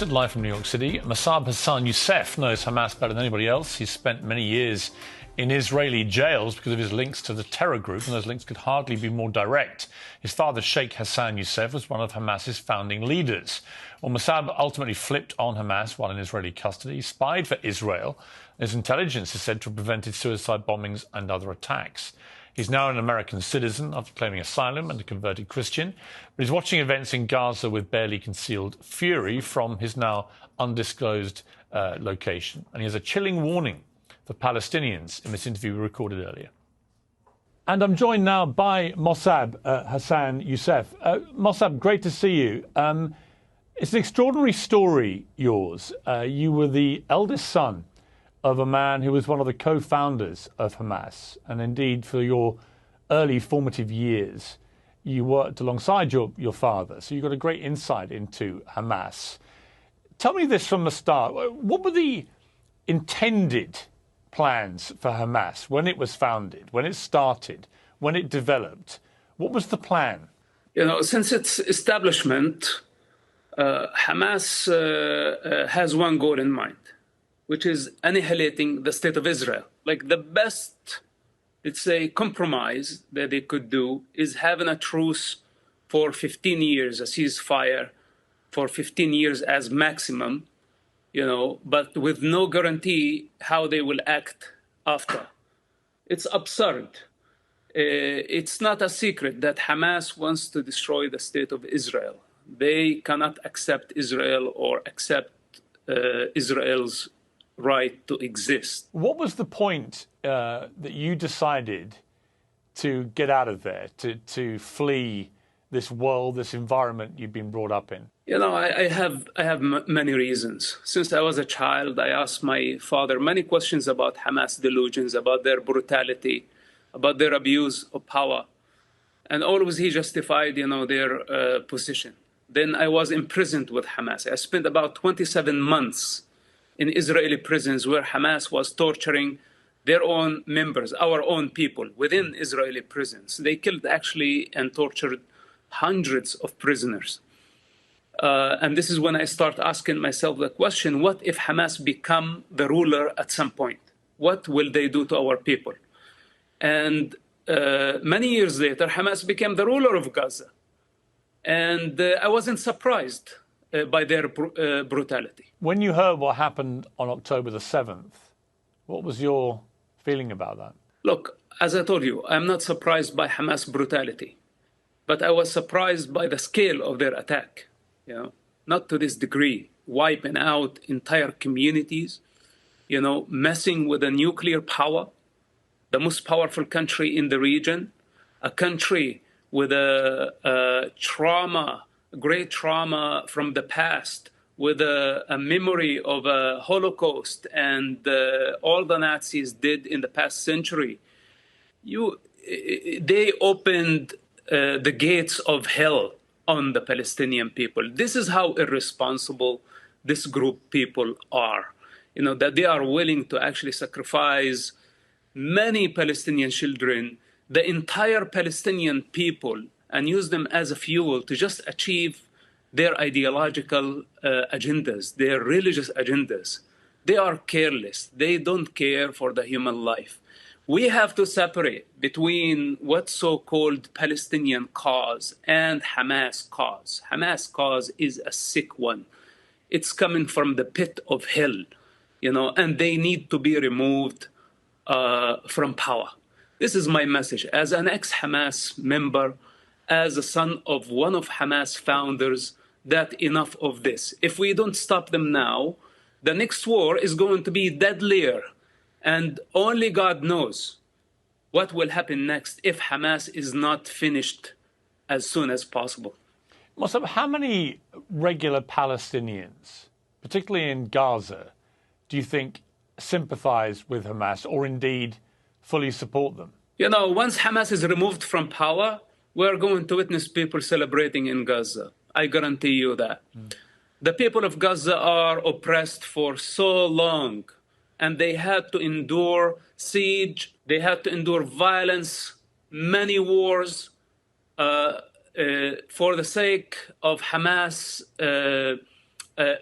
Live from New York City, Mossab Hassan Youssef knows Hamas better than anybody else. He's spent many years in Israeli jails because of his links to the terror group, and those links could hardly be more direct. His father, Sheikh Hassan Youssef, was one of Hamas's founding leaders. Well, Mossab ultimately flipped on Hamas while in Israeli custody. He spied for Israel. His intelligence is said to have prevented suicide bombings and other attacks. He's now an American citizen after claiming asylum and a converted Christian. But he's watching events in Gaza with barely concealed fury from his now undisclosed location. And he has a chilling warning for Palestinians in this interview we recorded earlier. And I'm joined now by Mossab Hassan Youssef. Mossab, great to see you. It's an extraordinary story, yours. You were the eldest son of a man who was one of the co-founders of Hamas. And indeed, for your early formative years, you worked alongside your father. So you got a great insight into Hamas. Tell me this from the start. What were the intended plans for Hamas when it was founded, when it started, when it developed? What was the plan? You know, since its establishment, Hamas has one goal in mind, which is annihilating the state of Israel. Like, the best, let's say, compromise that they could do is having a truce for 15 years, a ceasefire for 15 years as maximum, you know, but with no guarantee how they will act after. It's absurd. It's not a secret that Hamas wants to destroy the state of Israel. They cannot accept Israel or accept Israel's right to exist. What was the point that you decided to get out of there, to flee this world, this environment you've been brought up in? You know, I have many reasons. Since I was a child, I asked my father many questions about Hamas delusions, about their brutality, about their abuse of power. And always he justified, you know, their position. Then I was imprisoned with Hamas. I spent about 27 months in Israeli prisons where Hamas was torturing their own members, our own people, within Israeli prisons. They killed actually and tortured hundreds of prisoners. And this is when I start asking myself the question, what if Hamas become the ruler at some point? What will they do to our people? And many years later, Hamas became the ruler of Gaza. And I wasn't surprised by their brutality. When you heard what happened on October the 7th, what was your feeling about that? Look, as I told you, I'm not surprised by Hamas brutality, but I was surprised by the scale of their attack. You know, not to this degree, wiping out entire communities, you know, messing with a nuclear power, the most powerful country in the region, a country with a trauma, great trauma from the past, with a memory of a Holocaust and all the Nazis did in the past century. They opened the gates of hell on the Palestinian people. This is how irresponsible this group people are. You know, that they are willing to actually sacrifice many Palestinian children, the entire Palestinian people, and use them as a fuel to just achieve their ideological agendas, their religious agendas. They are careless. They don't care for the human life. We have to separate between what's so-called Palestinian cause and Hamas cause. Hamas cause is a sick one. It's coming from the pit of hell, you know, and they need to be removed from power. This is my message as an ex-Hamas member, as a son of one of Hamas founders, that enough of this. If we don't stop them now, the next war is going to be deadlier. And only God knows what will happen next if Hamas is not finished as soon as possible. Mossab, how many regular Palestinians, particularly in Gaza, do you think sympathize with Hamas or indeed fully support them? You know, once Hamas is removed from power, we're going to witness people celebrating in Gaza. I guarantee you that. The people of Gaza are oppressed for so long, and they had to endure siege, they had to endure violence, many wars, for the sake of Hamas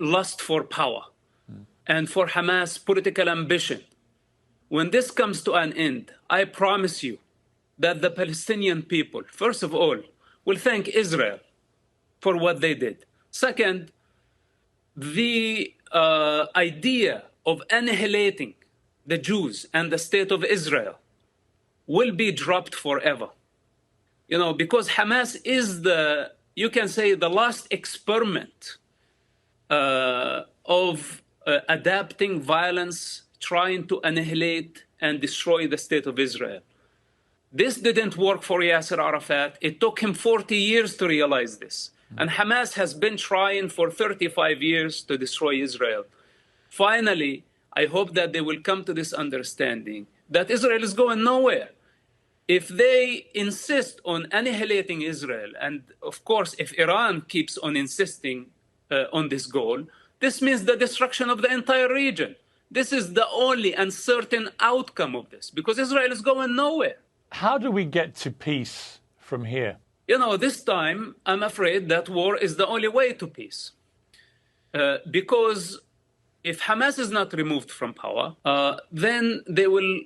lust for power and for Hamas political ambition. When this comes to an end, I promise you that the Palestinian people, first of all, will thank Israel for what they did. Second, the idea of annihilating the Jews and the state of Israel will be dropped forever. You know, because Hamas is you can say, the last experiment of adapting violence, trying to annihilate and destroy the state of Israel. This didn't work for Yasser Arafat. It took him 40 years to realize this. And Hamas has been trying for 35 years to destroy Israel. Finally, I hope that they will come to this understanding that Israel is going nowhere. If they insist on annihilating Israel, and of course, if Iran keeps on insisting on this goal, this means the destruction of the entire region. This is the only uncertain outcome of this, because Israel is going nowhere. How do we get to peace from here? You know, this time, I'm afraid that war is the only way to peace. Because if Hamas is not removed from power, then they will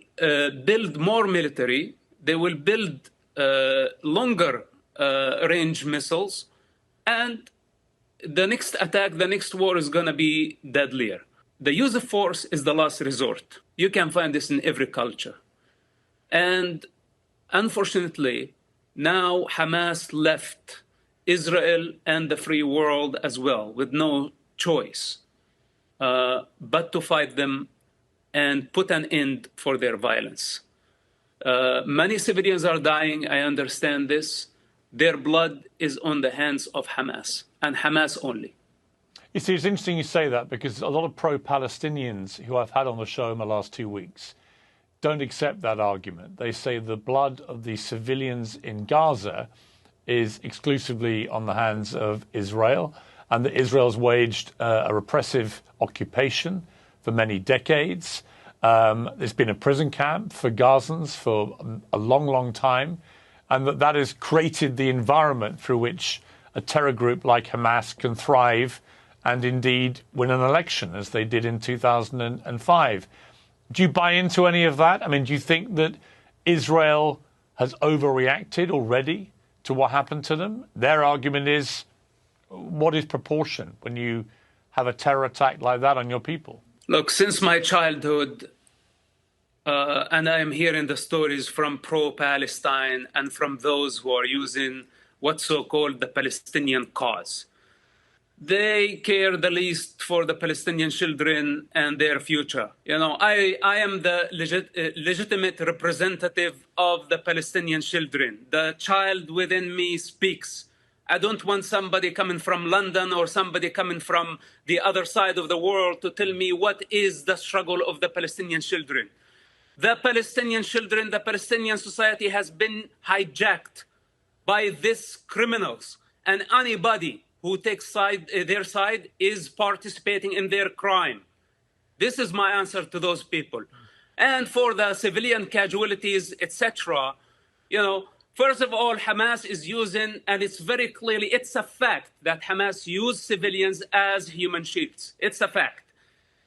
build more military, they will build longer range missiles, and the next attack, the next war is going to be deadlier. The use of force is the last resort. You can find this in every culture. And unfortunately, now Hamas left Israel and the free world as well with no choice but to fight them and put an end for their violence. Many civilians are dying, I understand this. Their blood is on the hands of Hamas, and Hamas only. You see, it's interesting you say that, because a lot of pro-Palestinians who I've had on the show in the last 2 weeks don't accept that argument. They say the blood of the civilians in Gaza is exclusively on the hands of Israel, and that Israel's waged a repressive occupation for many decades. There's been a prison camp for Gazans for a long, long time, and that has created the environment through which a terror group like Hamas can thrive and indeed win an election, as they did in 2005. Do you buy into any of that? I mean, do you think that Israel has overreacted already to what happened to them? Their argument is, what is proportion when you have a terror attack like that on your people? Look, since my childhood, and I am hearing the stories from pro-Palestine and from those who are using what's so-called the Palestinian cause. They care the least for the Palestinian children and their future. You know, I am the legitimate representative of the Palestinian children. The child within me speaks. I don't want somebody coming from London or somebody coming from the other side of the world to tell me what is the struggle of the Palestinian children. The Palestinian children, the Palestinian society has been hijacked by these criminals, and anybody who takes their side is participating in their crime. This is my answer to those people. And for the civilian casualties, etc., you know, first of all, Hamas is using, and it's very clearly, it's a fact that Hamas used civilians as human shields. It's a fact.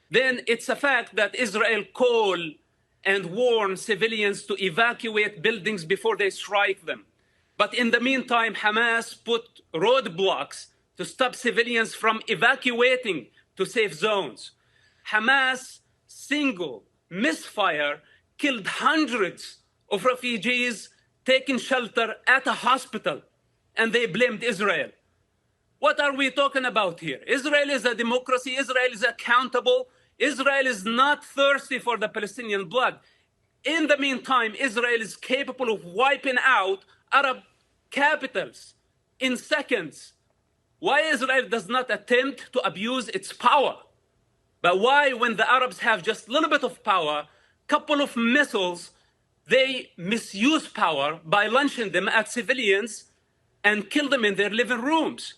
Then it's a fact that Israel called and warned civilians to evacuate buildings before they strike them. But in the meantime, Hamas put roadblocks to stop civilians from evacuating to safe zones. Hamas' single misfire killed hundreds of refugees taking shelter at a hospital, and they blamed Israel. What are we talking about here? Israel is a democracy. Israel is accountable. Israel is not thirsty for the Palestinian blood. In the meantime, Israel is capable of wiping out Arab capitals in seconds. Why Israel does not attempt to abuse its power? But why, when the Arabs have just a little bit of power, couple of missiles, they misuse power by launching them at civilians and kill them in their living rooms?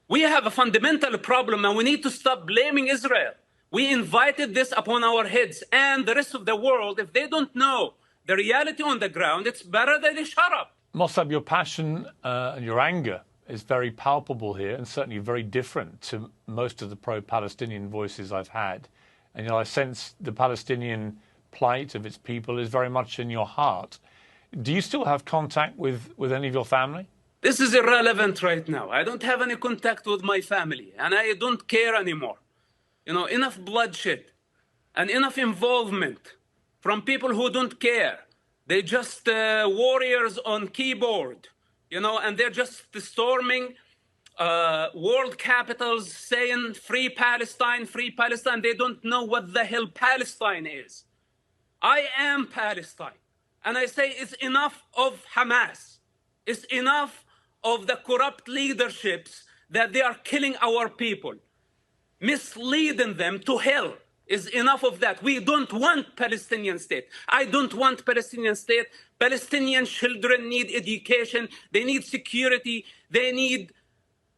We have a fundamental problem, and we need to stop blaming Israel. We invited this upon our heads, and the rest of the world, if they don't know the reality on the ground, it's better that they shut up. Mossab, your passion and your anger is very palpable here and certainly very different to most of the pro-Palestinian voices I've had. And I sense the Palestinian plight of its people is very much in your heart. Do you still have contact with any of your family? This is irrelevant right now. I don't have any contact with my family, and I don't care anymore. Enough bloodshed and enough involvement from people who don't care. They're just warriors on keyboard, and they're just storming world capitals saying free Palestine, free Palestine. They don't know what the hell Palestine is. I am Palestine. And I say it's enough of Hamas. It's enough of the corrupt leaderships that they are killing our people, misleading them to hell. Is enough of that. We don't want Palestinian state. I don't want Palestinian state. Palestinian children need education. They need security. They need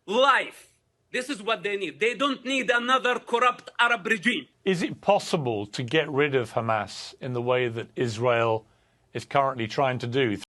life. This is what they need. They don't need another corrupt Arab regime. Is it possible to get rid of Hamas in the way that Israel is currently trying to do?